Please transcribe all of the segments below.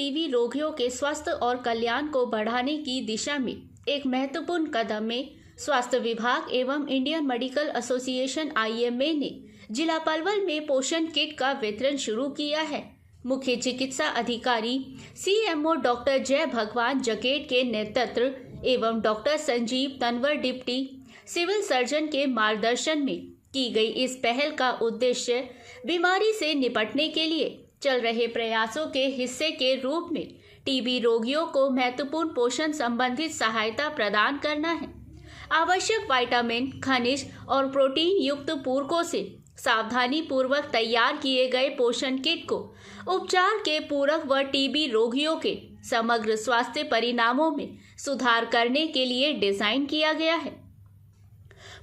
TB रोगियों के स्वास्थ्य और कल्याण को बढ़ाने की दिशा में एक महत्वपूर्ण कदम में स्वास्थ्य विभाग एवं इंडियन मेडिकल एसोसिएशन (IMA) ने जिला पलवल में पोषण किट का वितरण शुरू किया है। मुख्य चिकित्सा अधिकारी CMO डॉक्टर जय भगवान जकेट के नेतृत्व एवं doctor Sanjeev Tanwar deputy civil surgeon के मार्गदर्शन में की गई इस पहल का उद्देश्य बीमारी से निपटने के लिए चल रहे प्रयासों के हिस्से के रूप में टीबी रोगियों को महत्वपूर्ण पोषण संबंधित सहायता प्रदान करना है। आवश्यक विटामिन, खनिज और प्रोटीन युक्त पूरकों से सावधानी पूर्वक तैयार किए गए पोषण किट को उपचार के पूरक व टीबी रोगियों के समग्र स्वास्थ्य परिणामों में सुधार करने के लिए डिजाइन किया गया है।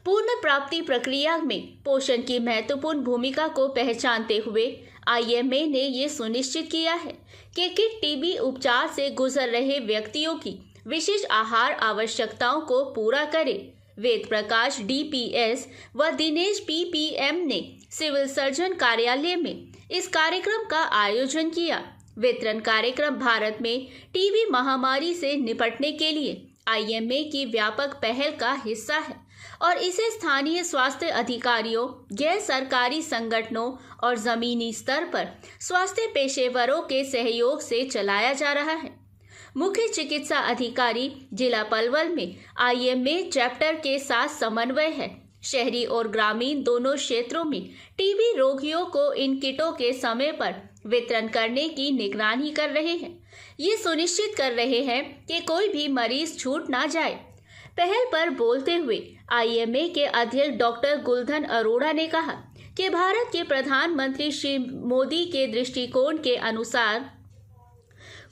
पूर्ण प्राप्ति प्रक्रिया में पोषण की महत्वपूर्ण भूमिका को पहचानते हुए IMA ने ये सुनिश्चित किया है कि किट टीबी उपचार से गुजर रहे व्यक्तियों की विशेष आहार आवश्यकताओं को पूरा करे। वेद प्रकाश DPS व दिनेश PPM ने सिविल सर्जन कार्यालय में इस कार्यक्रम का आयोजन किया। वितरण कार्यक्रम भारत में टीबी महामारी से निपटने के लिए IMA की व्यापक पहल का हिस्सा है और इसे स्थानीय स्वास्थ्य अधिकारियों, गैर सरकारी संगठनों और जमीनी स्तर पर स्वास्थ्य पेशेवरों के सहयोग से चलाया जा रहा है। मुख्य चिकित्सा अधिकारी जिला पलवल में IMA चैप्टर के साथ समन्वय है। शहरी और ग्रामीण दोनों क्षेत्रों में टीबी रोगियों को इन किटों के समय पर वितरण करने की निगरानी कर रहे हैं। ये सुनिश्चित कर रहे हैं कि कोई भी मरीज छूट ना जाए। पहल पर बोलते हुए IMA के अध्यक्ष डॉक्टर गुलधन अरोड़ा ने कहा कि भारत के प्रधानमंत्री श्री मोदी के दृष्टिकोण के अनुसार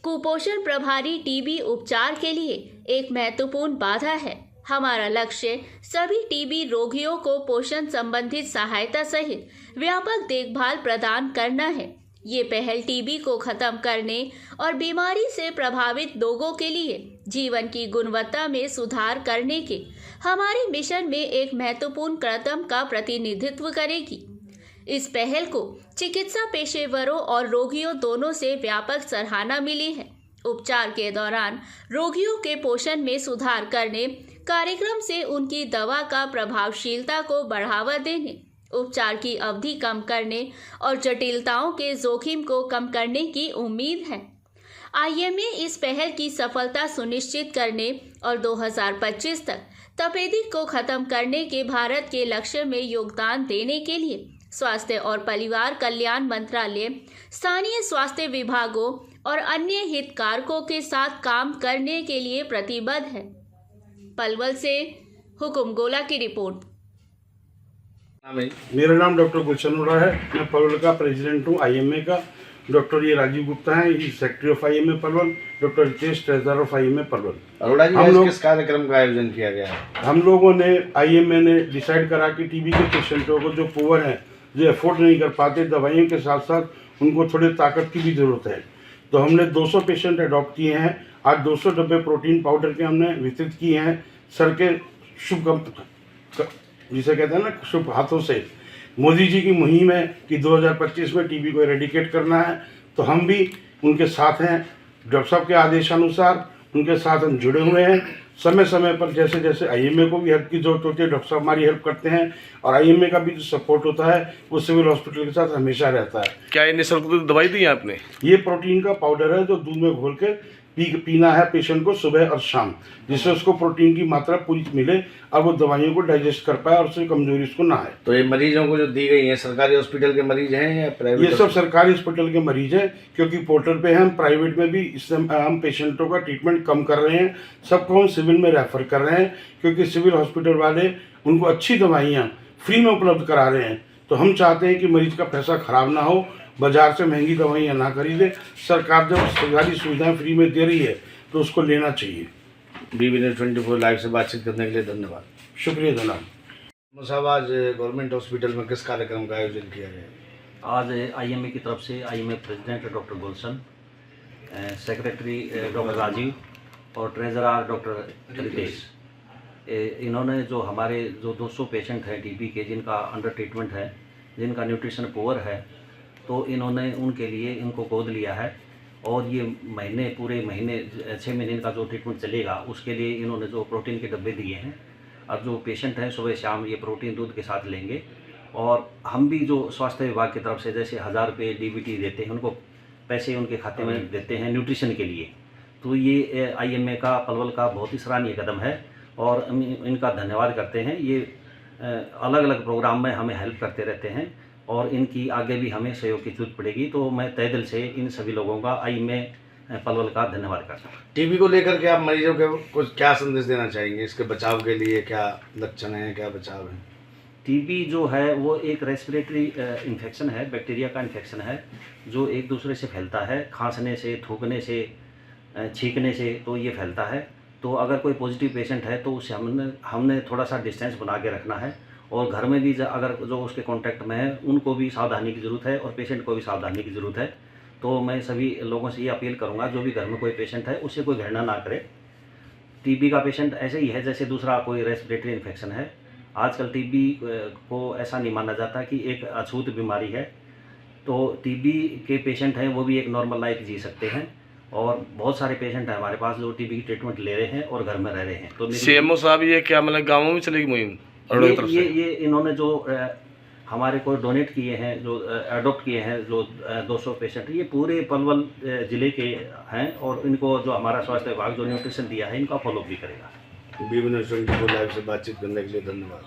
कुपोषण प्रभावी टीबी उपचार के लिए एक महत्वपूर्ण बाधा है। हमारा लक्ष्य सभी टीबी रोगियों को पोषण संबंधित सहायता सहित व्यापक देखभाल प्रदान करना है। ये पहल टीबी को खत्म करने और बीमारी से प्रभावित लोगों के लिए जीवन की गुणवत्ता में सुधार करने के हमारे मिशन में एक महत्वपूर्ण कदम का प्रतिनिधित्व करेगी। इस पहल को चिकित्सा पेशेवरों और रोगियों दोनों से व्यापक सराहना मिली है। उपचार के दौरान रोगियों के पोषण में सुधार करने, कार्यक्रम से उनकी दवा का प्रभावशीलता को बढ़ावा देने, उपचार की अवधि कम करने और जटिलताओं के जोखिम को कम करने की उम्मीद है। IMA इस पहल की सफलता सुनिश्चित करने और 2025 तक तपेदिक को खत्म करने के भारत के लक्ष्य में योगदान देने के लिए स्वास्थ्य और परिवार कल्याण मंत्रालय, स्थानीय स्वास्थ्य विभागों और अन्य हितधारकों के साथ काम करने के लिए प्रतिबद्ध है। पलवल से हुकुम गोला की रिपोर्ट। मेरा नाम डॉक्टर गुलशन अरोड़ा है। मैं पलवल का प्रेसिडेंट हूँ IMA का। डॉक्टर ये राजीव गुप्ता हैं, ये secretary of IMA Palwal. Doctor Ritesh treasurer of IMA Palwal. Arora ji, हम लोग किस कार्यक्रम का आयोजन किया गया है? हम लोगों ने IMA ने डिसाइड करा कि टीबी के पेशेंटों को जो पुअर हैं, जो अफोर्ड नहीं कर पाते, दवाइयों के साथ साथ उनको थोड़े ताकत की भी ज़रूरत है, तो हमने 200 पेशेंट अडॉप्ट किए हैं। आज 200 डब्बे प्रोटीन पाउडर के हमने वितरित किए हैं सर के शुभ जिसे कहते हैं ना शुभ हाथों से। मोदी जी की मुहिम है कि 2025 में टीबी को एरेडिकेट करना है, तो हम भी उनके साथ हैं। डॉक्टर साहब के आदेशानुसार उनके साथ हम जुड़े हुए हैं। समय समय पर जैसे जैसे IMA को भी हेल्प की जरूरत होती है, डॉक्टर साहब हमारी हेल्प करते हैं और IMA का भी जो सपोर्ट होता है वो सिविल हॉस्पिटल के साथ हमेशा रहता है। क्या ये निःशुल्क दवाई दी है आपने? ये प्रोटीन का पाउडर है जो दूध में घोल के पीना है पेशेंट को सुबह और शाम, जिससे उसको प्रोटीन की मात्रा पूरी मिले और वो दवाइयों को डाइजेस्ट कर पाए और उससे कमजोरी उसको ना आए। तो ये मरीजों को जो दी गई है सरकारी हॉस्पिटल के मरीज हैं या प्राइवेट? ये सब सरकारी हॉस्पिटल के मरीज हैं, क्योंकि पोर्टल पे हम प्राइवेट में भी इससे हम पेशेंटों का ट्रीटमेंट कम कर रहे हैं। सबको हम सिविल में रेफर कर रहे हैं, क्योंकि सिविल हॉस्पिटल वाले उनको अच्छी दवाइयाँ फ्री में उपलब्ध करा रहे हैं। तो हम चाहते हैं कि मरीज का पैसा खराब ना हो, बाजार से महंगी दवाइयाँ ना खरीदे। सरकार जब सरकारी सुविधाएं फ्री में दे रही है तो उसको लेना चाहिए। BB News 24 लाइव से बातचीत करने के लिए धन्यवाद। शुक्रिया जनाब। साहब, आज गवर्नमेंट हॉस्पिटल में किस कार्यक्रम का आयोजन किया गया? आज IMA की तरफ से IMA प्रेसिडेंट डॉक्टर गुलशन, सेक्रेटरी डॉक्टर राजीव और ट्रेजरर डॉक्टर रितेश, इन्होंने जो हमारे 200 पेशेंट हैं टीबी के, जिनका अंडर ट्रीटमेंट है, जिनका न्यूट्रिशन पुअर है, तो इन्होंने उनके लिए इनको गोद लिया है और ये पूरे महीने 6 महीने का जो ट्रीटमेंट चलेगा उसके लिए इन्होंने जो प्रोटीन के डब्बे दिए हैं। अब जो पेशेंट हैं सुबह शाम ये प्रोटीन दूध के साथ लेंगे। और हम भी जो स्वास्थ्य विभाग की तरफ से जैसे 1000 रुपये DBT देते हैं, उनको पैसे उनके खाते में देते हैं न्यूट्रिशन के लिए। तो ये IMA का पलवल का बहुत ही सराहनीय कदम है और हम इनका धन्यवाद करते हैं। ये अलग अलग प्रोग्राम में हमें हेल्प करते रहते हैं और इनकी आगे भी हमें सहयोग की जरूरत पड़ेगी। तो मैं तहे दिल से इन सभी लोगों का IMA पलवल का धन्यवाद करता हूँ। टीबी को लेकर के आप मरीजों के कुछ क्या संदेश देना चाहेंगे? इसके बचाव के लिए क्या लक्षण हैं, क्या बचाव है? टीबी जो है वो एक रेस्पिरेटरी इन्फेक्शन है, बैक्टीरिया का इन्फेक्शन है जो एक दूसरे से फैलता है, खांसने से, थूकने से, छींकने से तो ये फैलता है। तो अगर कोई पॉजिटिव पेशेंट है तो उससे हमने थोड़ा सा डिस्टेंस बना के रखना है और घर में भी अगर जो उसके कांटेक्ट में है उनको भी सावधानी की ज़रूरत है और पेशेंट को भी सावधानी की ज़रूरत है। तो मैं सभी लोगों से ये अपील करूँगा, जो भी घर में कोई पेशेंट है उससे कोई घृणा ना करे। टीबी का पेशेंट ऐसे ही है जैसे दूसरा कोई रेस्पिरेटरी इन्फेक्शन है। आजकल टीबी को ऐसा नहीं माना जाता कि एक अछूत बीमारी है। तो टीबी के पेशेंट हैं वो भी एक नॉर्मल लाइफ जी सकते हैं और बहुत सारे पेशेंट हैं हमारे पास जो टीबी की ट्रीटमेंट ले रहे हैं और घर में रह रहे हैं। तो CMO साहब ये क्या मतलब गाँवों में चलेगी मुहिम? ये इन्होंने जो हमारे को डोनेट किए हैं, जो अडॉप्ट किए हैं, जो 200 पेशेंट, ये पूरे पलवल ज़िले के हैं और इनको जो हमारा स्वास्थ्य विभाग जो न्यूट्रिशन दिया है इनका फॉलो भी करेगा। BB न्यूज़ 24 लाइव से बातचीत करने के लिए धन्यवाद।